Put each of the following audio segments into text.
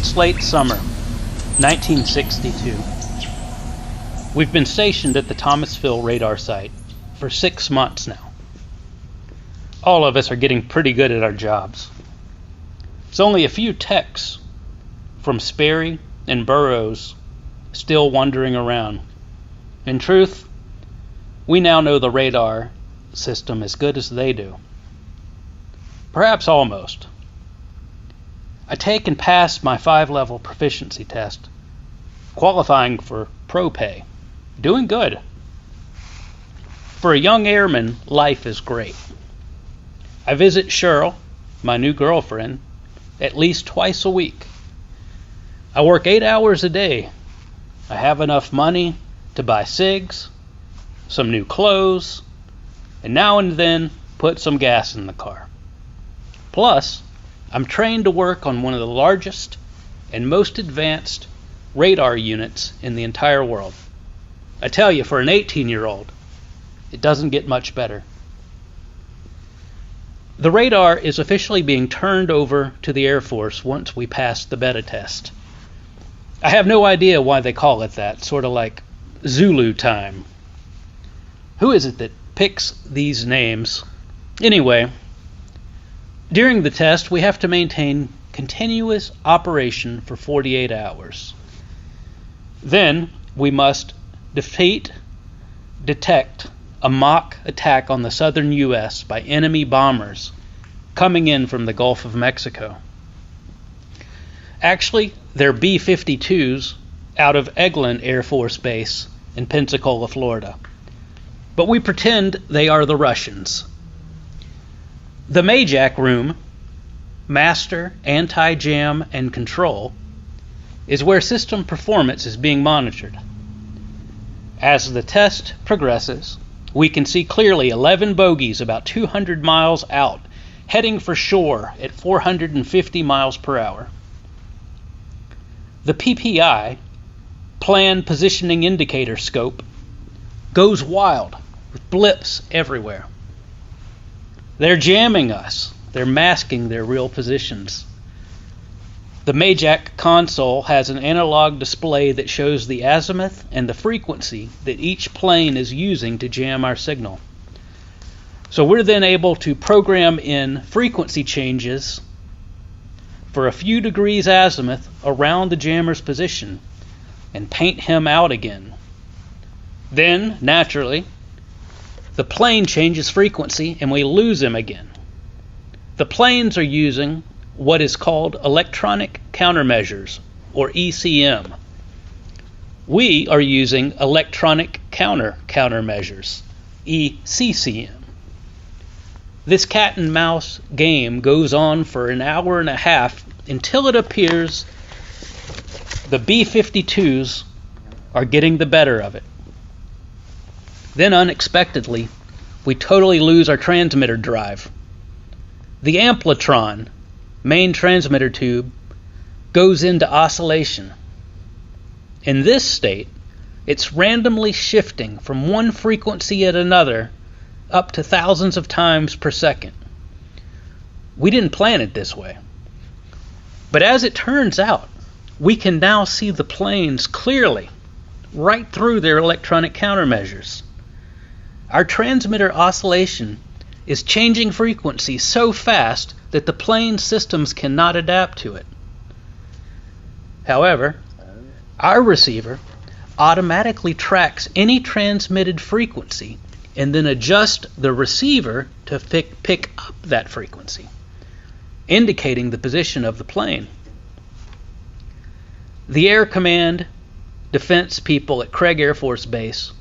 It's late summer, 1962. We've been stationed at the Thomasville radar site for 6 months now. All of us are getting pretty good at our jobs. It's only a few techs from Sperry and Burroughs still wandering around. In truth, we now know the radar system as good as they do. Perhaps almost. I take and pass my 5-level proficiency test, qualifying for pro pay. Doing good. For a young airman, life is great. I visit Cheryl, my new girlfriend, at least twice a week. I work 8 hours a day. I have enough money to buy cigs, some new clothes, and now and then put some gas in the car. Plus, I'm trained to work on one of the largest and most advanced radar units in the entire world. I tell you, for an 18-year-old, it doesn't get much better. The radar is officially being turned over to the Air Force once we pass the beta test. I have no idea why they call it that, sort of like Zulu time. Who is it that picks these names? Anyway, during the test, we have to maintain continuous operation for 48 hours. Then we must detect a mock attack on the southern U.S. by enemy bombers coming in from the Gulf of Mexico. Actually, they're B-52s out of Eglin Air Force Base in Pensacola, Florida. But we pretend they are the Russians. The MAJAC room, Master, Anti-Jam, and Control, is where system performance is being monitored. As the test progresses, we can see clearly 11 bogies about 200 miles out, heading for shore at 450 miles per hour. The PPI, Plan Positioning Indicator Scope, goes wild with blips everywhere. They're jamming us. They're masking their real positions. The MAJAC console has an analog display that shows the azimuth and the frequency that each plane is using to jam our signal. So we're then able to program in frequency changes for a few degrees azimuth around the jammer's position and paint him out again. Then, naturally, the plane changes frequency and we lose him again. The planes are using what is called electronic countermeasures, or ECM. We are using electronic countermeasures, ECCM. This cat and mouse game goes on for an hour and a half until it appears the B-52s are getting the better of it. Then unexpectedly, we totally lose our transmitter drive. The amplitron, main transmitter tube, goes into oscillation. In this state, it's randomly shifting from one frequency at another up to thousands of times per second. We didn't plan it this way. But as it turns out, we can now see the planes clearly, right through their electronic countermeasures. Our transmitter oscillation is changing frequency so fast that the plane systems cannot adapt to it. However, our receiver automatically tracks any transmitted frequency and then adjusts the receiver to pick up that frequency, indicating the position of the plane. The Air Command defense people at Craig Air Force Base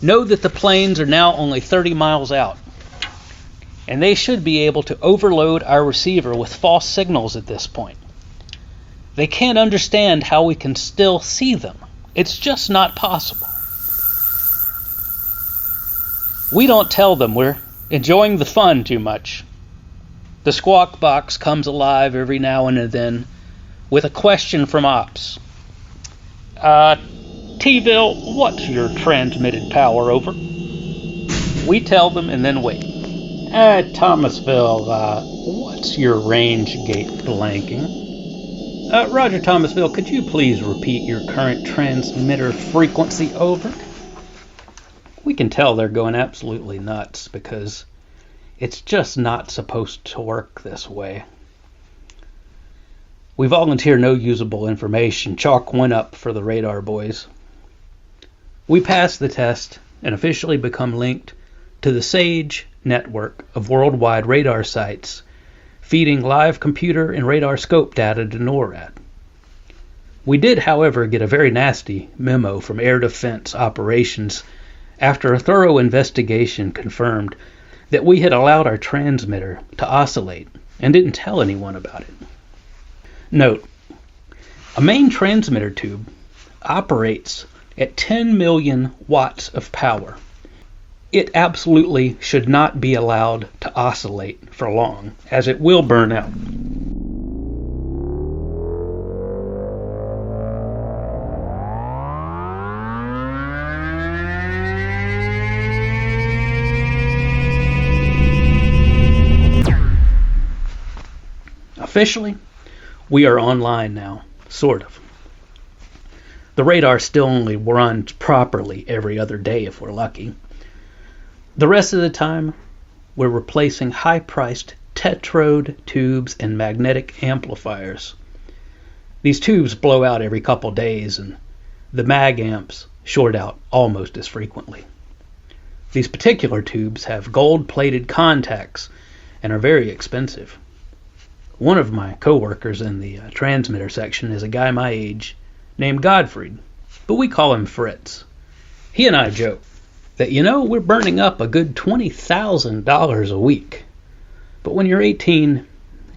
know that the planes are now only 30 miles out, and they should be able to overload our receiver with false signals at this point. They can't understand how we can still see them. It's just not possible. We don't tell them we're enjoying the fun too much. The squawk box comes alive every now and then with a question from Ops. T-ville, what's your transmitted power over? We tell them and then wait. Thomasville, what's your range gate blanking? Roger Thomasville, could you please repeat your current transmitter frequency over? We can tell they're going absolutely nuts because it's just not supposed to work this way. We volunteer no usable information. Chalk went up for the radar boys. We passed the test and officially become linked to the SAGE network of worldwide radar sites, feeding live computer and radar scope data to NORAD. We did, however, get a very nasty memo from Air Defense Operations after a thorough investigation confirmed that we had allowed our transmitter to oscillate and didn't tell anyone about it. Note, a main transmitter tube operates at 10 million watts of power. It absolutely should not be allowed to oscillate for long, as it will burn out. Officially, we are online now, sort of. The radar still only runs properly every other day if we're lucky. The rest of the time, we're replacing high-priced tetrode tubes and magnetic amplifiers. These tubes blow out every couple days, and the mag amps short out almost as frequently. These particular tubes have gold-plated contacts and are very expensive. One of my co-workers in the transmitter section is a guy my age named Gottfried, but we call him Fritz. He and I joke that, we're burning up a good $20,000 a week. But when you're 18,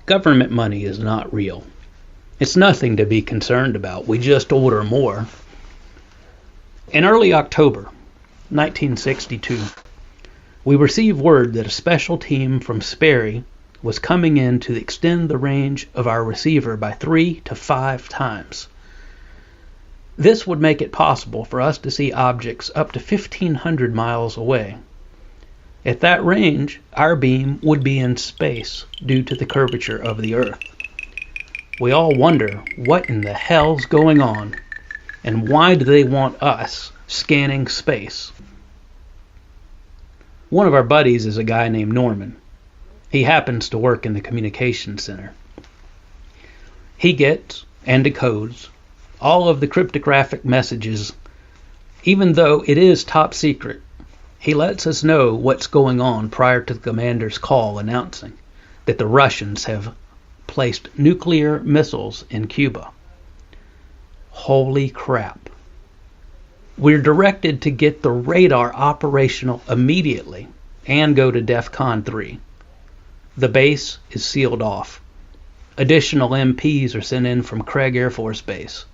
government money is not real. It's nothing to be concerned about. We just order more. In early October 1962, we received word that a special team from Sperry was coming in to extend the range of our receiver by 3 to 5 times. This would make it possible for us to see objects up to 1,500 miles away. At that range, our beam would be in space due to the curvature of the Earth. We all wonder what in the hell's going on, and why do they want us scanning space? One of our buddies is a guy named Norman. He happens to work in the communications center. He gets and decodes all of the cryptographic messages. Even though it is top secret, he lets us know what's going on prior to the commander's call announcing that the Russians have placed nuclear missiles in Cuba. Holy crap. We're directed to get the radar operational immediately and go to DEFCON 3. The base is sealed off. Additional MPs are sent in from Craig Air Force Base.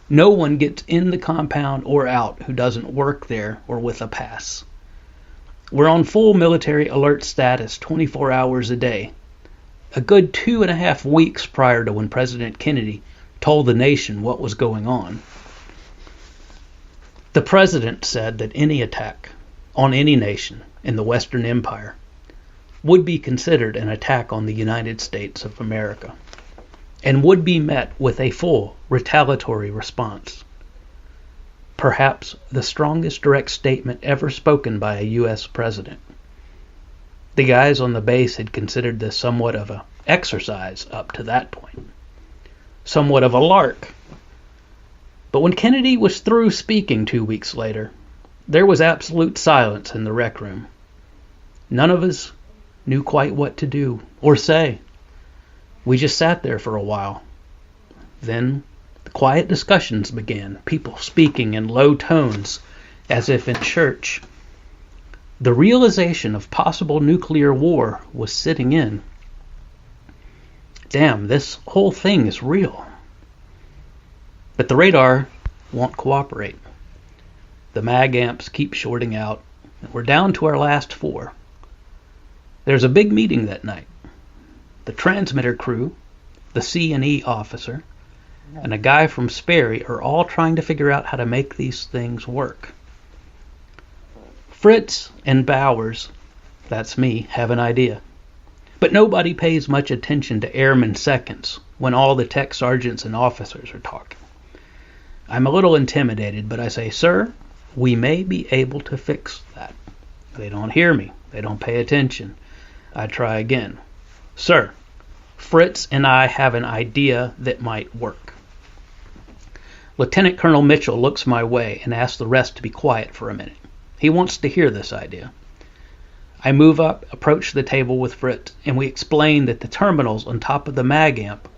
No one gets in the compound or out who doesn't work there or with a pass. We're on full military alert status 24 hours a day, a good 2.5 weeks prior to when President Kennedy told the nation what was going on. The president said that any attack on any nation in the Western Empire would be considered an attack on the United States of America, and would be met with a full retaliatory response. Perhaps the strongest direct statement ever spoken by a U.S. president. The guys on the base had considered this somewhat of an exercise up to that point, somewhat of a lark. But when Kennedy was through speaking 2 weeks later, there was absolute silence in the rec room. None of us knew quite what to do or say. We just sat there for a while. Then the quiet discussions began, people speaking in low tones as if in church. The realization of possible nuclear war was sitting in. Damn, this whole thing is real. But the radar won't cooperate. The mag amps keep shorting out, and we're down to our last 4. There's a big meeting that night. The transmitter crew, the C&E officer, and a guy from Sperry are all trying to figure out how to make these things work. Fritz and Bowers, that's me, have an idea. But nobody pays much attention to airman seconds when all the tech sergeants and officers are talking. I'm a little intimidated, but I say, "Sir, we may be able to fix that." They don't hear me. They don't pay attention. I try again. "Sir, Fritz and I have an idea that might work." Lieutenant Colonel Mitchell looks my way and asks the rest to be quiet for a minute. He wants to hear this idea. I move up, approach the table with Fritz, and we explain that the terminals on top of the mag amp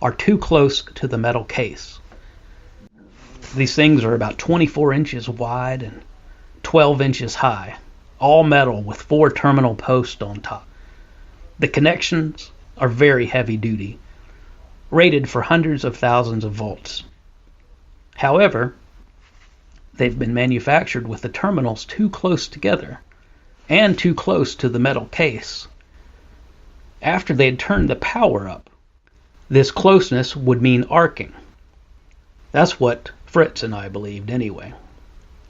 are too close to the metal case. These things are about 24 inches wide and 12 inches high, all metal with 4 terminal posts on top. The connections are very heavy duty, rated for hundreds of thousands of volts. However, they've been manufactured with the terminals too close together and too close to the metal case. After they had turned the power up, this closeness would mean arcing. That's what Fritz and I believed anyway.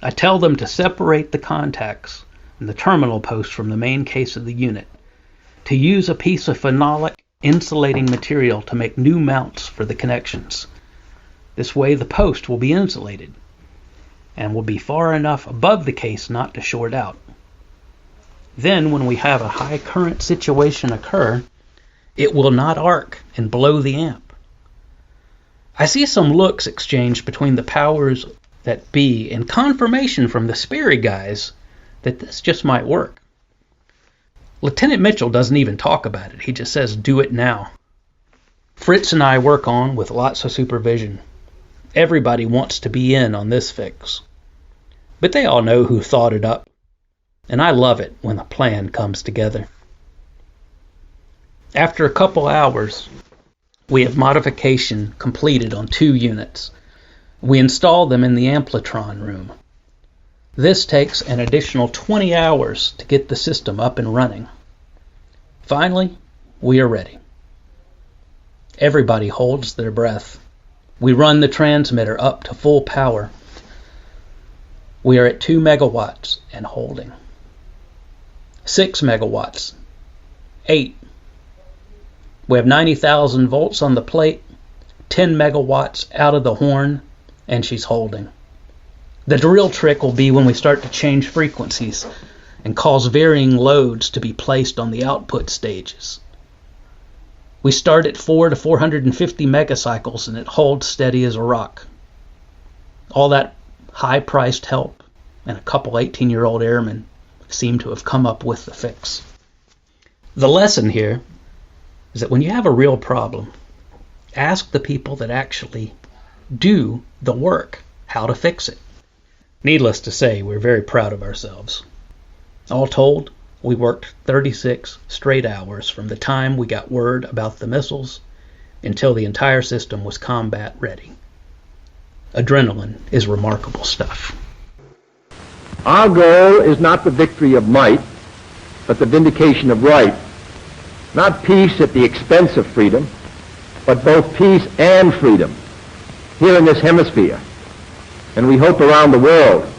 I tell them to separate the contacts and the terminal post from the main case of the unit, to use a piece of phenolic insulating material to make new mounts for the connections. This way the post will be insulated and will be far enough above the case not to short out. Then when we have a high current situation occur, it will not arc and blow the amp. I see some looks exchanged between the powers that be and confirmation from the Sperry guys that this just might work. Lieutenant Mitchell doesn't even talk about it. He just says, "Do it now." Fritz and I work on with lots of supervision. Everybody wants to be in on this fix. But they all know who thought it up. And I love it when a plan comes together. After a couple hours, we have modification completed on 2 units. We install them in the amplitron room. This takes an additional 20 hours to get the system up and running. Finally, we are ready. Everybody holds their breath. We run the transmitter up to full power. We are at 2 megawatts and holding. 6 megawatts. 8. We have 90,000 volts on the plate, 10 megawatts out of the horn, and she's holding. The real trick will be when we start to change frequencies and cause varying loads to be placed on the output stages. We start at 4 to 450 megacycles and it holds steady as a rock. All that high-priced help and a couple 18-year-old airmen seem to have come up with the fix. The lesson here is that when you have a real problem, ask the people that actually do the work how to fix it. Needless to say, we're very proud of ourselves. All told, we worked 36 straight hours from the time we got word about the missiles until the entire system was combat ready. Adrenaline is remarkable stuff. Our goal is not the victory of might, but the vindication of right. Not peace at the expense of freedom, but both peace and freedom here in this hemisphere. And we hope around the world.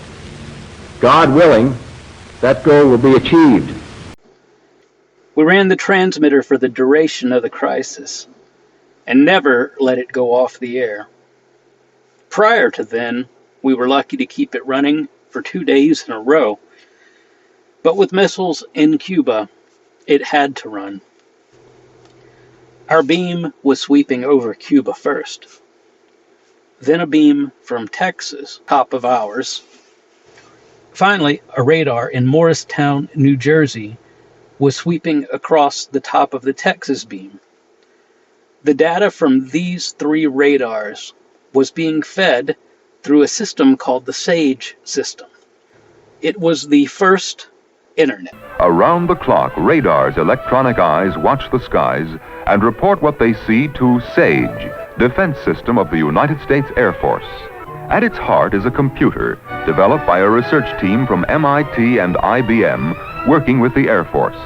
God willing, that goal will be achieved. We ran the transmitter for the duration of the crisis and never let it go off the air. Prior to then, we were lucky to keep it running for 2 days in a row. But with missiles in Cuba, it had to run. Our beam was sweeping over Cuba first. Then a beam from Texas, top of ours. Finally, a radar in Morristown, New Jersey, was sweeping across the top of the Texas beam. The data from these 3 radars was being fed through a system called the SAGE system. It was the first internet. Around the clock, radar's electronic eyes watch the skies and report what they see to SAGE, Defense System of the United States Air Force. At its heart is a computer developed by a research team from MIT and IBM working with the Air Force.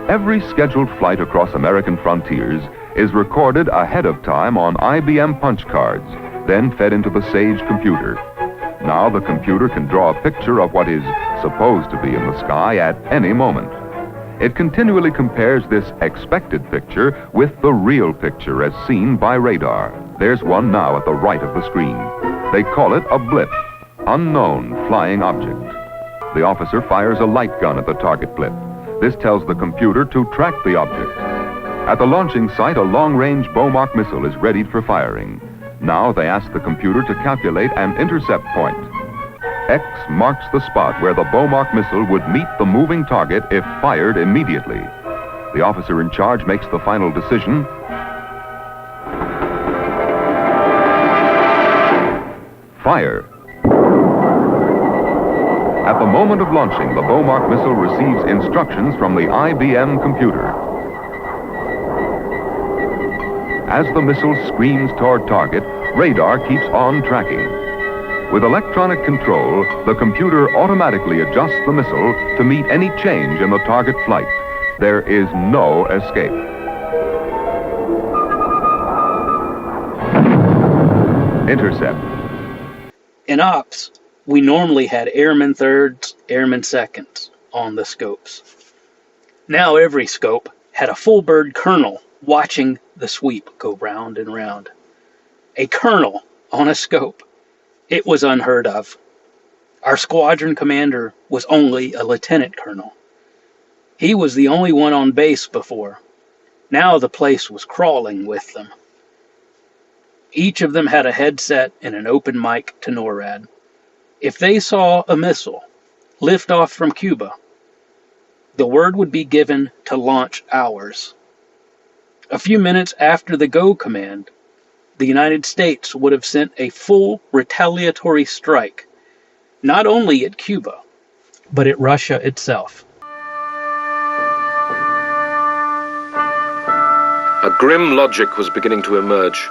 Every scheduled flight across American frontiers is recorded ahead of time on IBM punch cards, then fed into the SAGE computer. Now the computer can draw a picture of what is supposed to be in the sky at any moment. It continually compares this expected picture with the real picture as seen by radar. There's one now at the right of the screen. They call it a blip, unknown flying object. The officer fires a light gun at the target blip. This tells the computer to track the object. At the launching site, a long-range Beaumark missile is readied for firing. Now they ask the computer to calculate an intercept point. X marks the spot where the Beaumark missile would meet the moving target if fired immediately. The officer in charge makes the final decision. Fire. At the moment of launching, the Beaumark missile receives instructions from the IBM computer. As the missile screams toward target, radar keeps on tracking. With electronic control, the computer automatically adjusts the missile to meet any change in the target flight. There is no escape. Intercept. In ops, we normally had airman thirds, airman seconds on the scopes. Now every scope had a full bird colonel watching the sweep go round and round. A colonel on a scope. It was unheard of. Our squadron commander was only a lieutenant colonel. He was the only one on base before. Now the place was crawling with them. Each of them had a headset and an open mic to NORAD. If they saw a missile lift off from Cuba, the word would be given to launch ours. A few minutes after the go command, the United States would have sent a full retaliatory strike, not only at Cuba, but at Russia itself. A grim logic was beginning to emerge.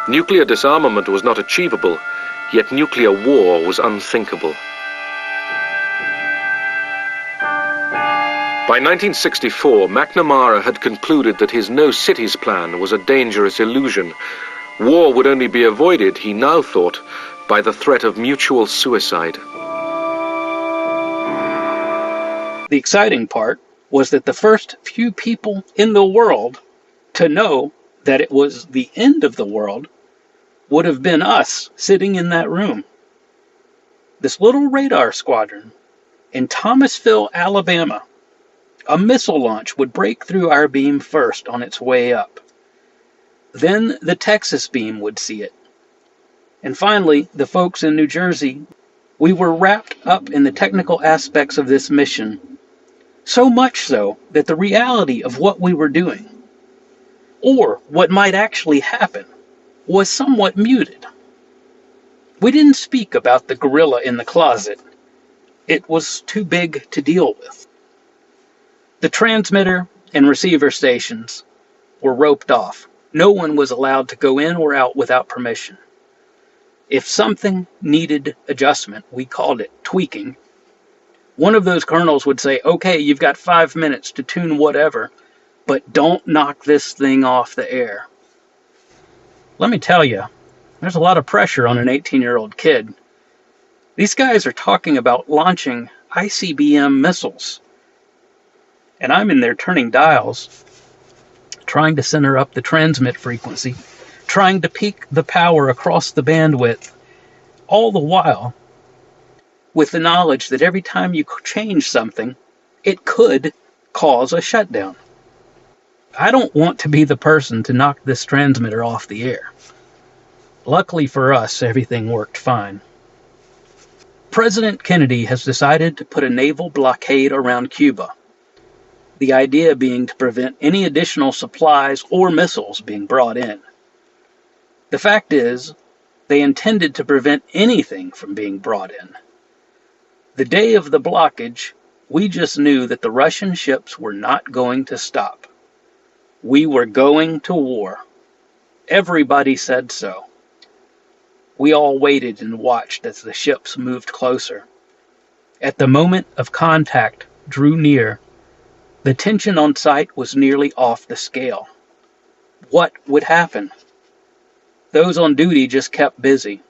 Nuclear disarmament was not achievable, yet nuclear war was unthinkable. By 1964, McNamara had concluded that his no cities plan was a dangerous illusion. War would only be avoided, he now thought, by the threat of mutual suicide. The exciting part was that the first few people in the world to know that it was the end of the world would have been us sitting in that room. This little radar squadron in Thomasville, Alabama, a missile launch would break through our beam first on its way up. Then the Texas beam would see it. And finally, the folks in New Jersey. We were wrapped up in the technical aspects of this mission, so much so that the reality of what we were doing, or what might actually happen, was somewhat muted. We didn't speak about the gorilla in the closet. It was too big to deal with. The transmitter and receiver stations were roped off. No one was allowed to go in or out without permission. If something needed adjustment, we called it tweaking. One of those colonels would say, okay, you've got 5 minutes to tune whatever, but don't knock this thing off the air. Let me tell you, there's a lot of pressure on an 18-year-old kid. These guys are talking about launching ICBM missiles. And I'm in there turning dials, trying to center up the transmit frequency, trying to peak the power across the bandwidth, all the while with the knowledge that every time you change something, it could cause a shutdown. I don't want to be the person to knock this transmitter off the air. Luckily for us, everything worked fine. President Kennedy has decided to put a naval blockade around Cuba. The idea being to prevent any additional supplies or missiles being brought in. The fact is, they intended to prevent anything from being brought in. The day of the blockage, we just knew that the Russian ships were not going to stop. We were going to war. Everybody said so. We all waited and watched as the ships moved closer. At the moment of contact drew near, the tension on site was nearly off the scale. What would happen? Those on duty just kept busy.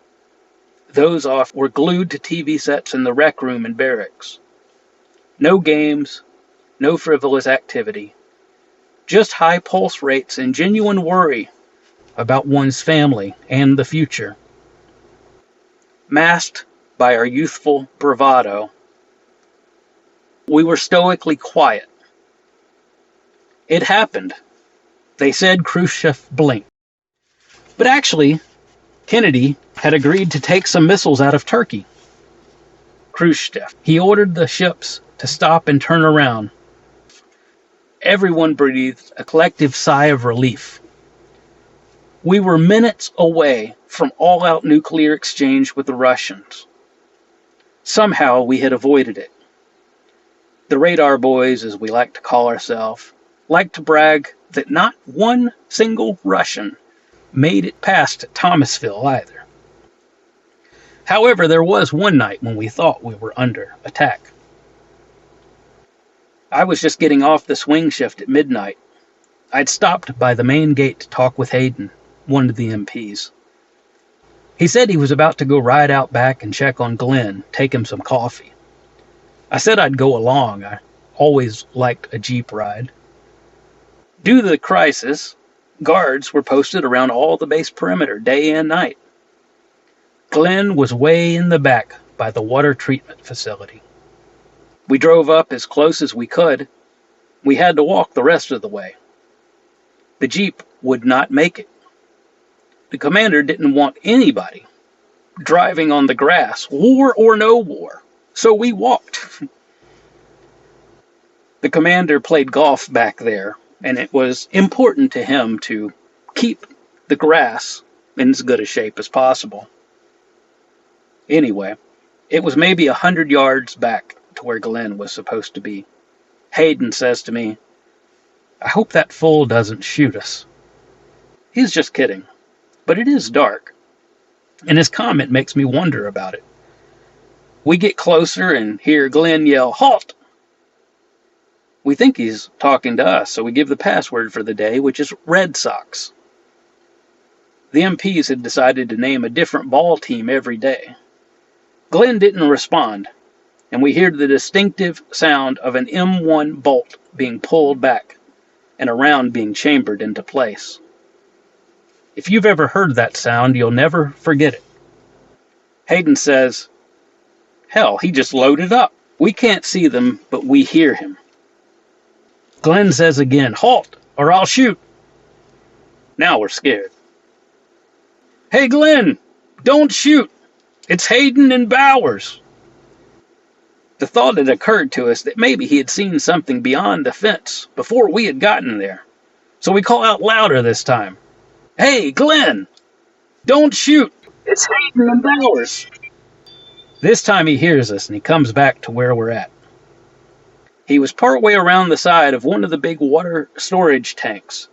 Those off were glued to TV sets in the rec room and barracks. No games, no frivolous activity, just high pulse rates and genuine worry about one's family and the future. Masked by our youthful bravado, we were stoically quiet. It happened. They said Khrushchev blinked. But actually, Kennedy had agreed to take some missiles out of Turkey. Khrushchev, he ordered the ships to stop and turn around. Everyone breathed a collective sigh of relief. We were minutes away from all-out nuclear exchange with the Russians. Somehow we had avoided it. The radar boys, as we like to call ourselves, like to brag that not one single Russian made it past Thomasville either. However, there was one night when we thought we were under attack. I was just getting off the swing shift at midnight. I'd stopped by the main gate to talk with Hayden, one of the MPs. He said he was about to go ride out back and check on Glenn, take him some coffee. I said I'd go along. I always liked a Jeep ride. Due to the crisis, guards were posted around all the base perimeter, day and night. Glenn was way in the back by the water treatment facility. We drove up as close as we could. We had to walk the rest of the way. The Jeep would not make it. The commander didn't want anybody driving on the grass, war or no war, so we walked. The commander played golf back there, and it was important to him to keep the grass in as good a shape as possible. Anyway, it was maybe 100 yards back to where Glenn was supposed to be. Hayden says to me, "I hope that fool doesn't shoot us." He's just kidding, but it is dark, and his comment makes me wonder about it. We get closer and hear Glenn yell, "Halt!" We think he's talking to us, so we give the password for the day, which is Red Sox. The MPs had decided to name a different ball team every day. Glenn didn't respond, and we hear the distinctive sound of an M1 bolt being pulled back and a round being chambered into place. If you've ever heard that sound, you'll never forget it. Hayden says, "Hell, he just loaded up. We can't see them, but we hear him." Glenn says again, "Halt, or I'll shoot." Now we're scared. "Hey, Glenn, don't shoot. It's Hayden and Bowers." The thought had occurred to us that maybe he had seen something beyond the fence before we had gotten there. So we call out louder this time. "Hey, Glenn, don't shoot. It's Hayden and Bowers." This time he hears us and he comes back to where we're at. He was partway around the side of one of the big water storage tanks.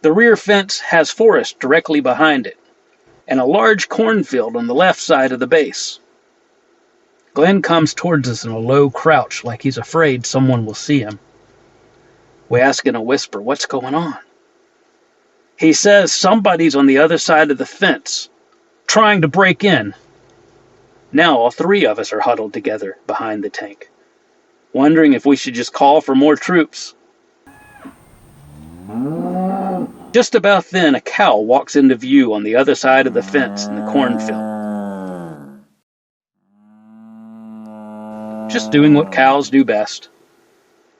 The rear fence has forest directly behind it, and a large cornfield on the left side of the base. Glenn comes towards us in a low crouch, like he's afraid someone will see him. We ask in a whisper, "What's going on?" He says somebody's on the other side of the fence, trying to break in. Now all three of us are huddled together behind the tank, wondering if we should just call for more troops. Just about then, a cow walks into view on the other side of the fence in the cornfield. Just doing what cows do best.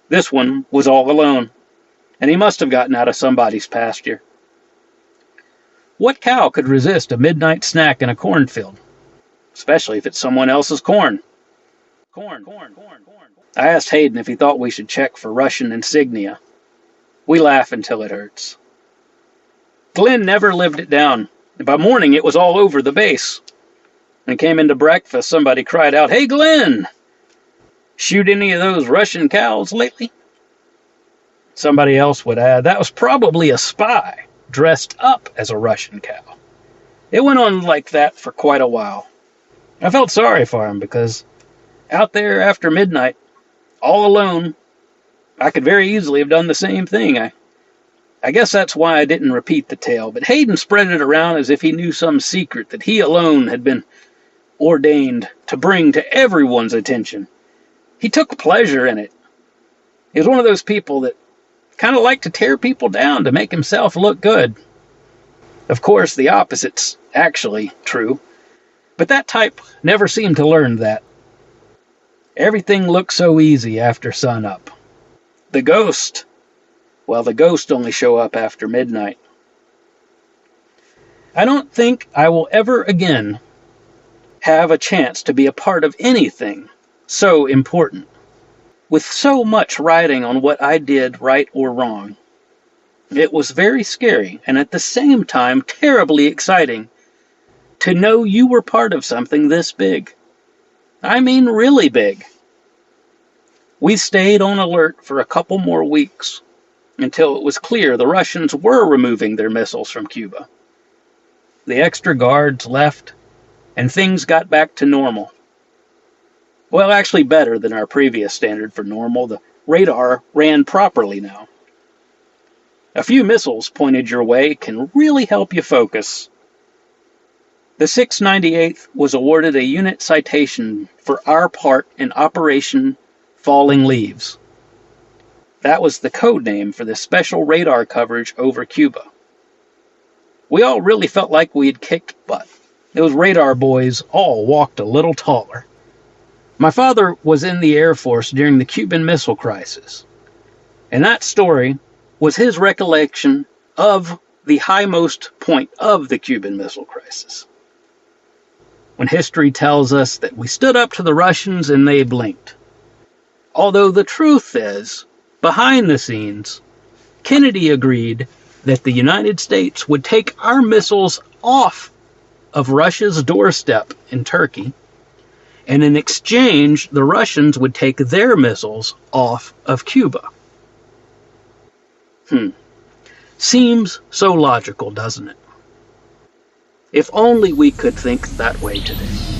This one was all alone, and he must have gotten out of somebody's pasture. What cow could resist a midnight snack in a cornfield? Especially if it's someone else's corn. Corn. I asked Hayden if he thought we should check for Russian insignia. We laugh until it hurts. Glenn never lived it down, and by morning it was all over the base. When it came into breakfast, somebody cried out, "Hey, Glenn! Shoot any of those Russian cows lately?" Somebody else would add, "That was probably a spy dressed up as a Russian cow." It went on like that for quite a while. I felt sorry for him because out there after midnight, all alone, I could very easily have done the same thing. I guess that's why I didn't repeat the tale, but Hayden spread it around as if he knew some secret that he alone had been ordained to bring to everyone's attention. He took pleasure in it. He was one of those people that kind of liked to tear people down to make himself look good. Of course, the opposite's actually true, but that type never seemed to learn that. Everything looked so easy after sunup. The ghost only show up after midnight. I don't think I will ever again have a chance to be a part of anything so important, with so much riding on what I did right or wrong. It was very scary, and at the same time terribly exciting to know you were part of something this big. I mean really big. We stayed on alert for a couple more weeks until it was clear the Russians were removing their missiles from Cuba. The extra guards left, and things got back to normal. Well, actually better than our previous standard for normal. The radar ran properly now. A few missiles pointed your way can really help you focus. The 698th was awarded a unit citation for our part in Operation Falling Leaves. That was the code name for the special radar coverage over Cuba. We all really felt like we had kicked butt. Those radar boys all walked a little taller. My father was in the Air Force during the Cuban Missile Crisis, and that story was his recollection of the highmost point of the Cuban Missile Crisis, when history tells us that we stood up to the Russians and they blinked. Although the truth is, behind the scenes, Kennedy agreed that the United States would take our missiles off of Russia's doorstep in Turkey, and in exchange, the Russians would take their missiles off of Cuba. Seems so logical, doesn't it? If only we could think that way today.